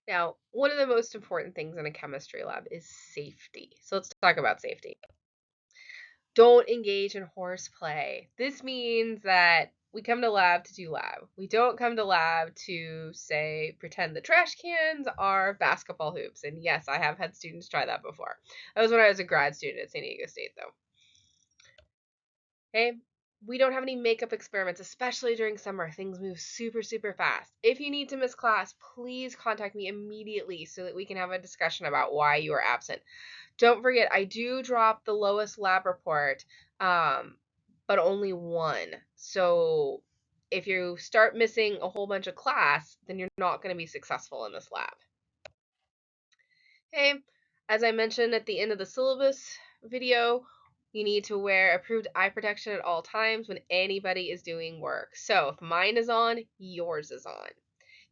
Now, one of the most important things in a chemistry lab is safety. So let's talk about safety. Don't engage in horseplay. This means that we come to lab to do lab. We don't come to lab to, say, pretend the trash cans are basketball hoops. And yes, I have had students try that before. That was when I was a grad student at San Diego State, though. Okay? We don't have any makeup experiments, especially during summer. Things move super, super fast. If you need to miss class, please contact me immediately so that we can have a discussion about why you are absent. Don't forget, I do drop the lowest lab report, but only one. So if you start missing a whole bunch of class, then you're not going to be successful in this lab. Okay, as I mentioned at the end of the syllabus video, you need to wear approved eye protection at all times when anybody is doing work. So if mine is on, yours is on.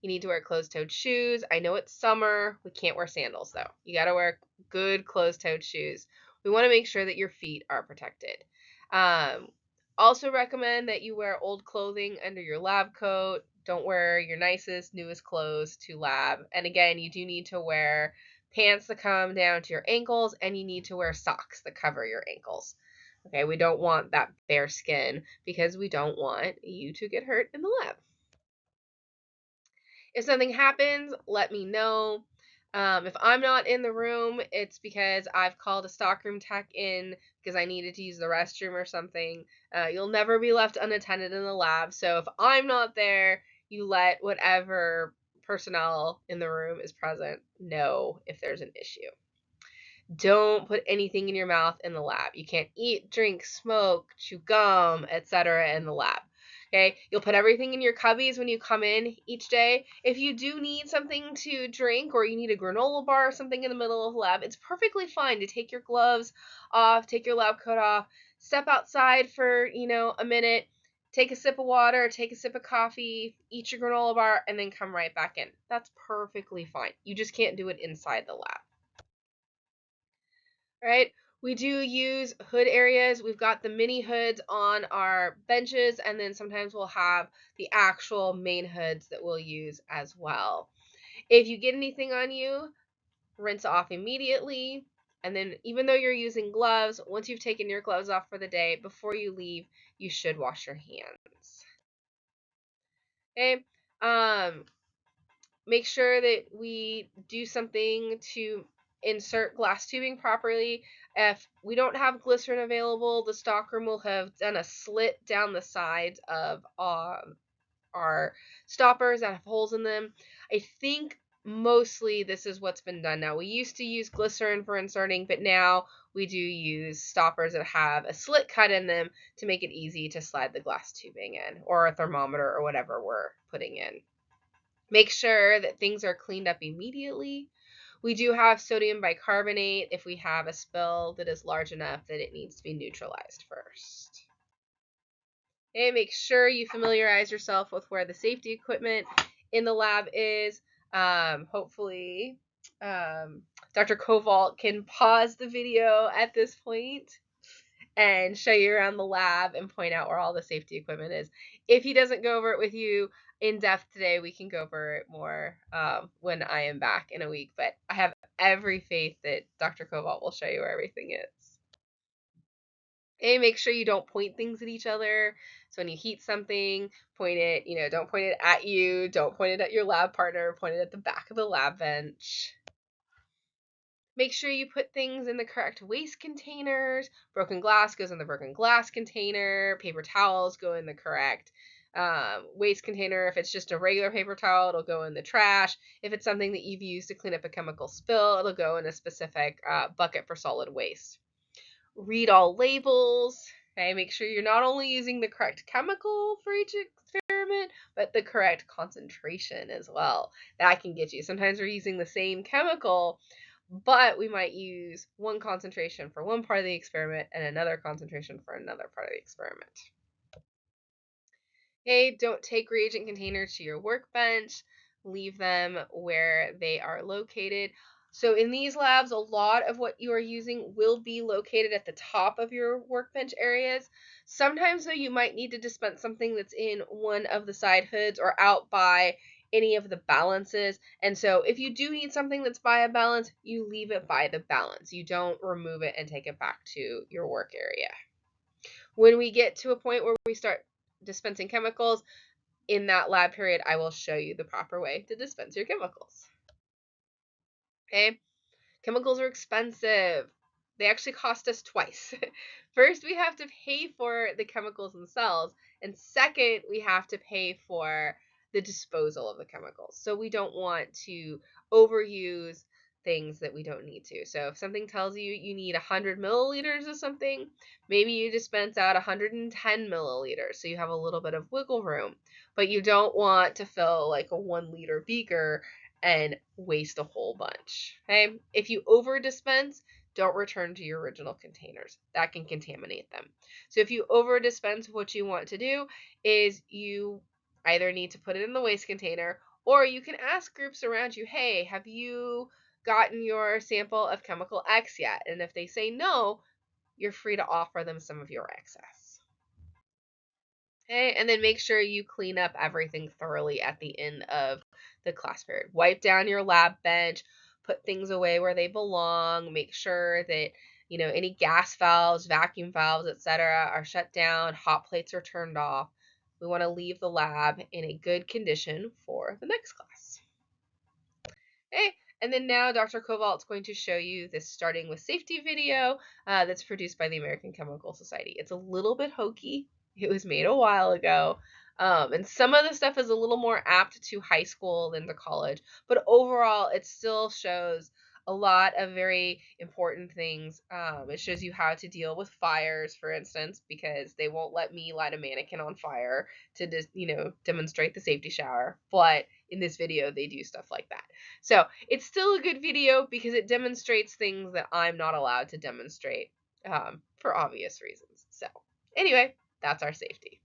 You need to wear closed-toed shoes. I know it's summer. We can't wear sandals, though. You got to wear good closed-toed shoes. We want to make sure that your feet are protected. Also recommend that you wear old clothing under your lab coat. Don't wear your nicest, newest clothes to lab. And again, you do need to wear pants that come down to your ankles, and you need to wear socks that cover your ankles. Okay, we don't want that bare skin because we don't want you to get hurt in the lab. If something happens, let me know. If I'm not in the room, it's because I've called a stockroom tech in because I needed to use the restroom or something. You'll never be left unattended in the lab. So if I'm not there, you let whatever personnel in the room is present know if there's an issue. Don't put anything in your mouth in the lab. You can't eat, drink, smoke, chew gum, etc. in the lab. Okay, you'll put everything in your cubbies when you come in each day. If you do need something to drink or you need a granola bar or something in the middle of the lab, it's perfectly fine to take your gloves off, take your lab coat off, step outside for, a minute, take a sip of water, take a sip of coffee, eat your granola bar, and then come right back in. That's perfectly fine. You just can't do it inside the lab. Right? We do use hood areas. We've got the mini hoods on our benches, and then sometimes we'll have the actual main hoods that we'll use as well. If you get anything on you, rinse off immediately. And then even though you're using gloves, once you've taken your gloves off for the day, before you leave, you should wash your hands. Okay? Make sure that we do something to insert glass tubing properly. If we don't have glycerin available, the stockroom will have done a slit down the sides of our stoppers that have holes in them. I think mostly this is what's been done now. We used to use glycerin for inserting, but now we do use stoppers that have a slit cut in them to make it easy to slide the glass tubing in, or a thermometer or whatever we're putting in. Make sure that things are cleaned up immediately. We do have sodium bicarbonate if we have a spill that is large enough that it needs to be neutralized first. Okay, make sure you familiarize yourself with where the safety equipment in the lab is. Hopefully, Dr. Koval can pause the video at this point and show you around the lab and point out where all the safety equipment is. If he doesn't go over it with you in depth today, we can go over it more when I am back in a week. But I have every faith that Dr. Koval will show you where everything is. And make sure you don't point things at each other. So when you heat something, point it, don't point it at you. Don't point it at your lab partner. Point it at the back of the lab bench. Make sure you put things in the correct waste containers. Broken glass goes in the broken glass container. Paper towels go in the correct waste container. If it's just a regular paper towel, it'll go in the trash. If it's something that you've used to clean up a chemical spill, it'll go in a specific bucket for solid waste. Read all labels. Okay, make sure you're not only using the correct chemical for each experiment, but the correct concentration as well. That can get you. Sometimes we're using the same chemical, but we might use one concentration for one part of the experiment and another concentration for another part of the experiment. Okay, don't take reagent containers to your workbench. Leave them where they are located. So in these labs, a lot of what you are using will be located at the top of your workbench areas. Sometimes, though, you might need to dispense something that's in one of the side hoods or out by any of the balances. And so if you do need something that's by a balance, you leave it by the balance. You don't remove it and take it back to your work area. When we get to a point where we start dispensing chemicals, in that lab period, I will show you the proper way to dispense your chemicals. Okay? Chemicals are expensive. They actually cost us twice. First, we have to pay for the chemicals themselves, and second, we have to pay for the disposal of the chemicals. So we don't want to overuse things that we don't need to. So if something tells you you need 100 milliliters of something, maybe you dispense out 110 milliliters, so you have a little bit of wiggle room. But you don't want to fill like a 1 liter beaker and waste a whole bunch. Okay? If you over dispense, don't return to your original containers. That can contaminate them. So if you over dispense, what you want to do is you either need to put it in the waste container, or you can ask groups around you, hey, have you gotten your sample of chemical X yet? And if they say no, you're free to offer them some of your excess. Okay, and then make sure you clean up everything thoroughly at the end of the class period. Wipe down your lab bench, put things away where they belong, make sure that any gas valves, vacuum valves, etc. are shut down, hot plates are turned off. We want to leave the lab in a good condition for the next class. Okay, and then now Dr. Kovalt's going to show you this starting with safety video that's produced by the American Chemical Society. It's a little bit hokey. It was made a while ago. And some of the stuff is a little more apt to high school than to college. But overall, it still shows a lot of very important things. It shows you how to deal with fires, for instance, because they won't let me light a mannequin on fire to demonstrate the safety shower. But in this video, they do stuff like that. So it's still a good video because it demonstrates things that I'm not allowed to demonstrate for obvious reasons. So anyway, that's our safety.